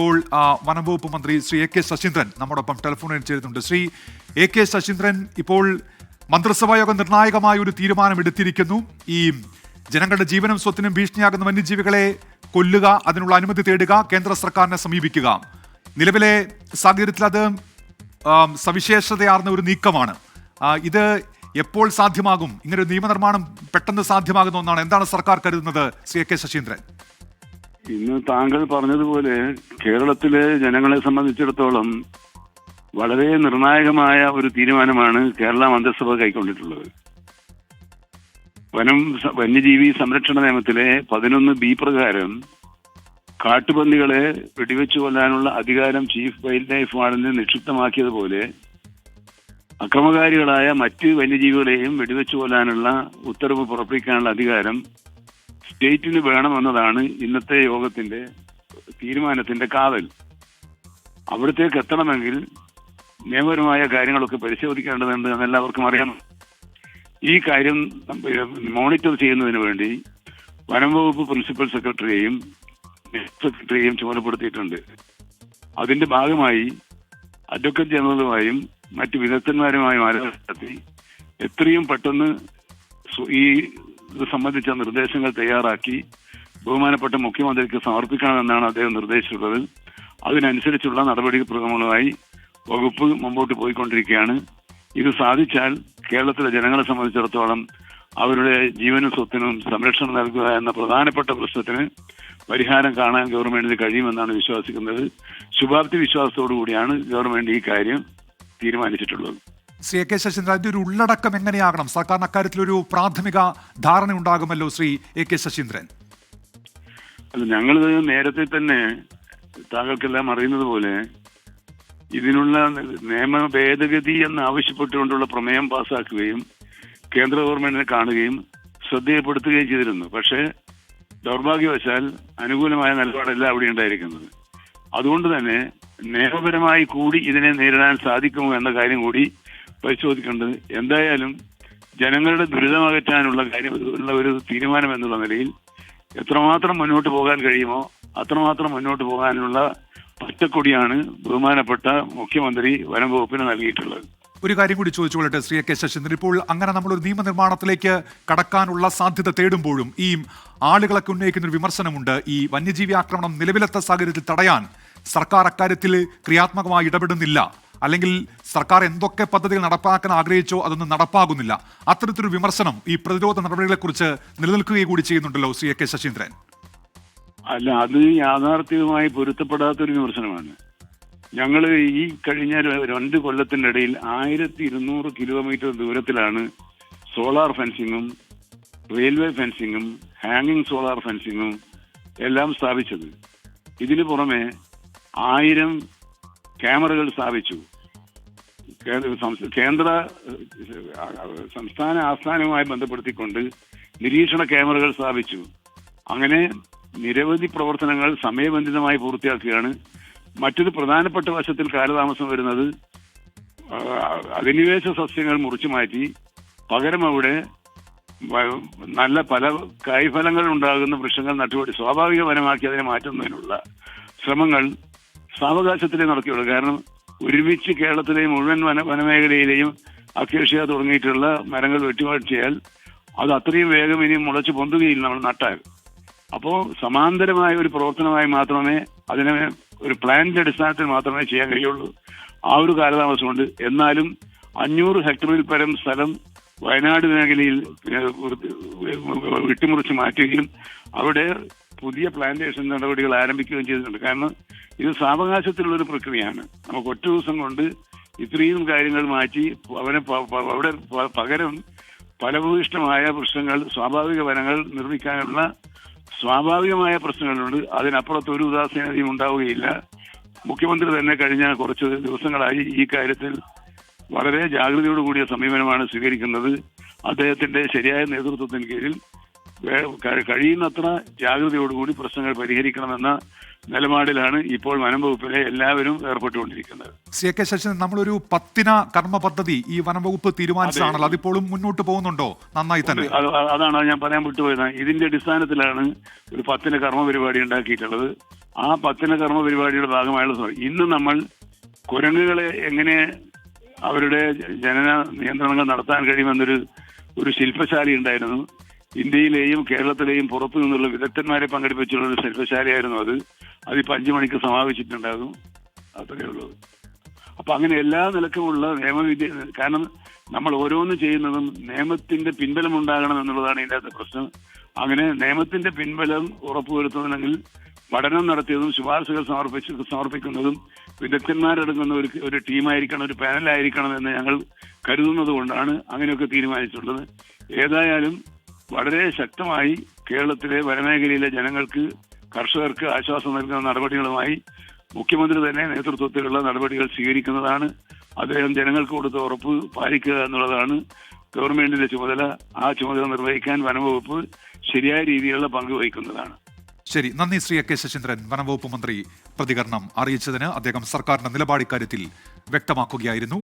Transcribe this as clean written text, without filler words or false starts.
ഇപ്പോൾ വനം വകുപ്പ് മന്ത്രി ശ്രീ എ കെ ശശീന്ദ്രൻ നമ്മോടൊപ്പം ടെലിഫോണിൽ ചേരുന്നുണ്ട്. ശ്രീ എ കെ ശശീന്ദ്രൻ, ഇപ്പോൾ മന്ത്രിസഭാ യോഗം നിർണായകമായ ഒരു തീരുമാനം എടുത്തിരിക്കുന്നു. ഈ ജനങ്ങളുടെ ജീവനും സ്വത്തിനും ഭീഷണിയാകുന്ന വന്യജീവികളെ കൊല്ലുക, അതിനുള്ള അനുമതി തേടുക, കേന്ദ്ര സർക്കാരിനെ സമീപിക്കുക. നിലവിലെ സാഹചര്യത്തിൽ അത് സവിശേഷതയാർന്ന ഒരു നീക്കമാണ്. ഇത് എപ്പോൾ സാധ്യമാകും? ഇങ്ങനെ ഒരു നിയമനിർമ്മാണം പെട്ടെന്ന് സാധ്യമാകുന്ന ഒന്നാണ്. എന്താണ് സർക്കാർ കരുതുന്നത്, ശ്രീ എ കെ ശശീന്ദ്രൻ? ഇന്ന് താങ്കൾ പറഞ്ഞതുപോലെ കേരളത്തിലെ ജനങ്ങളെ സംബന്ധിച്ചിടത്തോളം വളരെ നിർണായകമായ ഒരു തീരുമാനമാണ് കേരള മന്ത്രിസഭ കൈക്കൊണ്ടിട്ടുള്ളത്. വന്യജീവി സംരക്ഷണ നിയമത്തിലെ 11B പ്രകാരം കാട്ടുപന്നികളെ വെടിവെച്ചു കൊല്ലാനുള്ള അധികാരം ചീഫ് വൈൽഡ് ലൈഫ് വാർഡന് നിക്ഷിപ്തമാക്കിയതുപോലെ അക്രമകാരികളായ മറ്റ് വന്യജീവികളെയും വെടിവെച്ചു കൊല്ലാനുള്ള ഉത്തരവ് പുറപ്പെടുവിക്കാനുള്ള അധികാരം സ്റ്റേറ്റിന് വേണമെന്നതാണ് ഇന്നത്തെ യോഗത്തിന്റെ തീരുമാനത്തിന്റെ കാതൽ. അവിടത്തേക്ക് എത്തണമെങ്കിൽ നിയമപരമായ കാര്യങ്ങളൊക്കെ പരിശോധിക്കേണ്ടതുണ്ട് എന്നെല്ലാവർക്കും അറിയാം. ഈ കാര്യം മോണിറ്റർ ചെയ്യുന്നതിന് വേണ്ടി വനം വകുപ്പ് പ്രിൻസിപ്പൽ സെക്രട്ടറിയെയും ചുമതലപ്പെടുത്തിയിട്ടുണ്ട്. അതിന്റെ ഭാഗമായി അഡ്വക്കേറ്റ് ജനറലുമായും മറ്റ് വിദഗ്ധന്മാരുമായും ആലോചന നടത്തി എത്രയും പെട്ടെന്ന് ഈ ഇത് സംബന്ധിച്ച നിർദ്ദേശങ്ങൾ തയ്യാറാക്കി ബഹുമാനപ്പെട്ട മുഖ്യമന്ത്രിക്ക് സമർപ്പിക്കണമെന്നാണ് അദ്ദേഹം നിർദ്ദേശിച്ചിട്ടുള്ളത്. അതിനനുസരിച്ചുള്ള നടപടിക്രമങ്ങളുമായി വകുപ്പ് മുമ്പോട്ട് പോയിക്കൊണ്ടിരിക്കുകയാണ്. ഇത് സാധിച്ചാൽ കേരളത്തിലെ ജനങ്ങളെ സംബന്ധിച്ചിടത്തോളം അവരുടെ ജീവനും സ്വത്തിനും സംരക്ഷണം നൽകുക എന്ന പ്രധാനപ്പെട്ട പ്രശ്നത്തിന് പരിഹാരം കാണാൻ ഗവൺമെന്റിന് കഴിയുമെന്നാണ് വിശ്വസിക്കുന്നത്. ശുഭാപ്തി വിശ്വാസത്തോടു കൂടിയാണ് ഗവൺമെന്റ് ഈ കാര്യം തീരുമാനിച്ചിട്ടുള്ളത്. ശ്രീ എ കെ ശശീന്ദ്രൻ, അതിന്റെ ഒരു ഉള്ളടക്കം എങ്ങനെയാകണം? സർക്കാരിന് അക്കാര്യത്തിലൊരു പ്രാഥമിക ധാരണ ഉണ്ടാകുമല്ലോ ശ്രീ എ കെ ശശീന്ദ്രൻ. അല്ല, ഞങ്ങൾ നേരത്തെ തന്നെ താങ്കൾക്കെല്ലാം അറിയുന്നത് പോലെ ഇതിനുള്ള നിയമ ഭേദഗതി എന്ന് ആവശ്യപ്പെട്ടുകൊണ്ടുള്ള പ്രമേയം പാസ്സാക്കുകയും കേന്ദ്ര ഗവൺമെന്റിനെ കാണുകയും ശ്രദ്ധയപ്പെടുത്തുകയും ചെയ്തിരുന്നു. പക്ഷേ ദൗർഭാഗ്യവശാൽ അനുകൂലമായ നിലപാടല്ല അവിടെ ഉണ്ടായിരിക്കുന്നത്. അതുകൊണ്ട് തന്നെ നിയമപരമായി കൂടി ഇതിനെ നേരിടാൻ സാധിക്കുമോ എന്ന കാര്യം കൂടി പരിശോധിക്കേണ്ടത്. എന്തായാലും ജനങ്ങളുടെ ദുരിതമകറ്റാനുള്ള ഉള്ള ഒരു തീരുമാനം എന്നുള്ള നിലയിൽ എത്രമാത്രം മുന്നോട്ട് പോകാൻ കഴിയുമോ അത്രമാത്രം മുന്നോട്ട് പോകാനുള്ള പച്ചക്കൊടിയാണ് ബഹുമാനപ്പെട്ട മുഖ്യമന്ത്രി വനം വകുപ്പിന് നൽകിയിട്ടുള്ളത്. ഒരു കാര്യം കൂടി ചോദിച്ചുകൊള്ളട്ടെ ശ്രീ എ കെ ശശീന്ദ്രൻ, ഇപ്പോൾ അങ്ങനെ നമ്മളൊരു നിയമനിർമ്മാണത്തിലേക്ക് കടക്കാനുള്ള സാധ്യത തേടുമ്പോഴും ഈ ആളുകളൊക്കെ ഉന്നയിക്കുന്ന ഒരു വിമർശനമുണ്ട്. ഈ വന്യജീവി ആക്രമണം നിലവിലത്തെ സാഹചര്യത്തിൽ തടയാൻ സർക്കാർ അക്കാര്യത്തിൽ ക്രിയാത്മകമായി ഇടപെടുന്നില്ല, അല്ലെങ്കിൽ സർക്കാർ എന്തൊക്കെ പദ്ധതികൾ നടപ്പാക്കാൻ ആഗ്രഹിച്ചോ അതൊന്നും നടപ്പാകുന്നില്ല. അത്തരത്തിലൊരു വിമർശനം ഈ പ്രതിരോധ നടപടികളെക്കുറിച്ച് നിലനിൽക്കുകയും കൂടി ചെയ്യുന്നുണ്ടല്ലോ ശ്രീ എ കെ ശശീന്ദ്രൻ. അല്ല, അത് യാഥാർത്ഥ്യവുമായി പൊരുത്തപ്പെടാത്തൊരു വിമർശനമാണ്. ഞങ്ങൾ ഈ കഴിഞ്ഞ 2 കൊല്ലത്തിനിടയിൽ 1200 കിലോമീറ്റർ ദൂരത്തിലാണ് സോളാർ ഫെൻസിങ്ങും റെയിൽവേ ഫെൻസിങ്ങും ഹാങ്ങിങ് സോളാർ ഫെൻസിങ്ങും എല്ലാം സ്ഥാപിച്ചത്. ഇതിനു പുറമെ 1000 ക്യാമറകൾ സ്ഥാപിച്ചു. സംസ്ഥാന ആസ്ഥാനവുമായി ബന്ധപ്പെടുത്തിക്കൊണ്ട് നിരീക്ഷണ ക്യാമറകൾ സ്ഥാപിച്ചു. അങ്ങനെ നിരവധി പ്രവർത്തനങ്ങൾ സമയബന്ധിതമായി പൂർത്തിയാക്കുകയാണ്. മറ്റൊരു പ്രധാനപ്പെട്ട വശത്തിൽ കാലതാമസം വരുന്നത് അധിനിവേശ സസ്യങ്ങൾ മുറിച്ചു മാറ്റി പകരം അവിടെ നല്ല പല കായ്ഫലങ്ങൾ ഉണ്ടാകുന്ന വൃക്ഷങ്ങൾ നട്ടുപിടി സ്വാഭാവിക വനമാക്കി അതിനെ മാറ്റുന്നതിനുള്ള ശ്രമങ്ങൾ സാവകാശത്തിലേ നടക്കുകയുള്ളൂ. കാരണം ഒരുമിച്ച് കേരളത്തിലെ മുഴുവൻ വനമേഖലയിലെയും അക്കേഷ്യ തുടങ്ങിയിട്ടുള്ള മരങ്ങൾ വെട്ടിമാറ്റിയാൽ അത് അത്രയും വേഗം ഇനി മുളച്ചു പൊന്തുകയില്ല നമ്മൾ നട്ടാൽ. അപ്പോൾ സമാന്തരമായ ഒരു പ്രവർത്തനമായി മാത്രമേ അതിനെ ഒരു പ്ലാനിന്റെ അടിസ്ഥാനത്തിൽ മാത്രമേ ചെയ്യാൻ കഴിയുള്ളൂ. ആ ഒരു കാലതാമസമുണ്ട്. എന്നാലും 500 ഹെക്ടറിൽ പരം സ്ഥലം വയനാട് മേഖലയിൽ വെട്ടിമുറിച്ച് മാറ്റുകയും അവിടെ പുതിയ പ്ലാന്റേഷൻ നടപടികൾ ആരംഭിക്കുകയും ചെയ്തിട്ടുണ്ട്. കാരണം ഇത് സാവകാശത്തിലുള്ളൊരു പ്രക്രിയയാണ്. നമുക്ക് ഒറ്റ ദിവസം കൊണ്ട് ഇത്രയും കാര്യങ്ങൾ മാറ്റി അവിടെ പകരം ഫലഭൂയിഷ്ടമായ വൃക്ഷങ്ങൾ സ്വാഭാവിക വനങ്ങൾ നിർമ്മിക്കാനുള്ള സ്വാഭാവികമായ പ്രശ്നങ്ങളുണ്ട്. അതിനപ്പുറത്ത് ഒരു ഉദാസീനതയും ഉണ്ടാവുകയില്ല. മുഖ്യമന്ത്രി തന്നെ കഴിഞ്ഞ കുറച്ച് ദിവസങ്ങളായി ഈ കാര്യത്തിൽ വളരെ ജാഗ്രതയോടുകൂടിയ സമീപനമാണ് സ്വീകരിക്കുന്നത്. അദ്ദേഹത്തിന്റെ ശരിയായ നേതൃത്വത്തിന് കീഴിൽ കഴിയുന്നത്ര ജാഗ്രതയോടുകൂടി പ്രശ്നങ്ങൾ പരിഹരിക്കണമെന്ന നിലപാടിലാണ് ഇപ്പോൾ വനം വകുപ്പിലെ എല്ലാവരും ഏർപ്പെട്ടുകൊണ്ടിരിക്കുന്നത്. സി കെ ശശീന്ദ്രൻ, നമ്മളൊരു 10 കർമ്മ പദ്ധതി ഈ വനം വകുപ്പ് തീരുമാനിച്ചതാണല്ലോ, അതിപ്പോഴും മുന്നോട്ട് പോകുന്നുണ്ടോ? നന്നായി തന്നെ. അതാണ് ഞാൻ പറയാൻ വിട്ടുപോയത്. ഇതിന്റെ അടിസ്ഥാനത്തിലാണ് ഒരു 10 കർമ്മ പരിപാടി ഉണ്ടാക്കിയിട്ടുള്ളത്. ആ 10 കർമ്മ പരിപാടിയുടെ ഭാഗമായുള്ള ഇന്ന് നമ്മൾ കുരങ്ങുകളെ എങ്ങനെ അവരുടെ ജനന നിയന്ത്രണങ്ങൾ നടത്താൻ കഴിയുമെന്നൊരു ശില്പശാല ഉണ്ടായിരുന്നു. ഇന്ത്യയിലെയും കേരളത്തിലെയും പുറത്തു നിന്നുള്ള വിദഗ്ധന്മാരെ പങ്കെടുപ്പിച്ചുള്ള ഒരു ശില്പശാലയായിരുന്നു അതിപ്പോ 5 മണിക്ക് സമാപിച്ചിട്ടുണ്ടാകും. അത്രയേ ഉള്ളൂ. അപ്പൊ അങ്ങനെ എല്ലാ നിലക്കുമുള്ള നിയമവിദ്യ, കാരണം നമ്മൾ ഓരോന്ന് ചെയ്യുന്നതും നിയമത്തിന്റെ പിൻബലം ഉണ്ടാകണം എന്നുള്ളതാണ് ഇതിന്റെ പ്രശ്നം. അങ്ങനെ നിയമത്തിന്റെ പിൻബലം ഉറപ്പുവരുത്തുന്നതെങ്കിൽ പഠനം നടത്തിയതും ശുപാർശകൾ സമർപ്പിക്കുന്നതും വിദഗ്ധന്മാരടങ്ങുന്ന ഒരു ടീമായിരിക്കണം, ഒരു പാനലായിരിക്കണം എന്ന് ഞങ്ങൾ കരുതുന്നത് കൊണ്ടാണ് അങ്ങനെയൊക്കെ തീരുമാനിച്ചിട്ടുള്ളത്. ഏതായാലും വളരെ ശക്തമായി കേരളത്തിലെ വനമേഖലയിലെ ജനങ്ങൾക്ക്, കർഷകർക്ക് ആശ്വാസം നൽകുന്ന നടപടികളുമായി മുഖ്യമന്ത്രി തന്നെ നേതൃത്വത്തിലുള്ള നടപടികൾ സ്വീകരിക്കുന്നതാണ്. അദ്ദേഹം ജനങ്ങൾക്ക് കൊടുത്ത ഉറപ്പ് പാലിക്കുക എന്നുള്ളതാണ് ഗവൺമെന്റിന്റെ ചുമതല. ആ ചുമതല നിർവഹിക്കാൻ വനംവകുപ്പ് ശരിയായ രീതിയിലുള്ള പങ്ക് വഹിക്കുന്നതാണ്. ശരി, നന്ദി ശ്രീ കെ ശശീന്ദ്രൻ. വനംവകുപ്പ് മന്ത്രി പ്രതികരണം അറിയിച്ചതിന്. അദ്ദേഹം സർക്കാരിന്റെ നിലപാട് ഇക്കാര്യത്തിൽ വ്യക്തമാക്കുകയായിരുന്നു.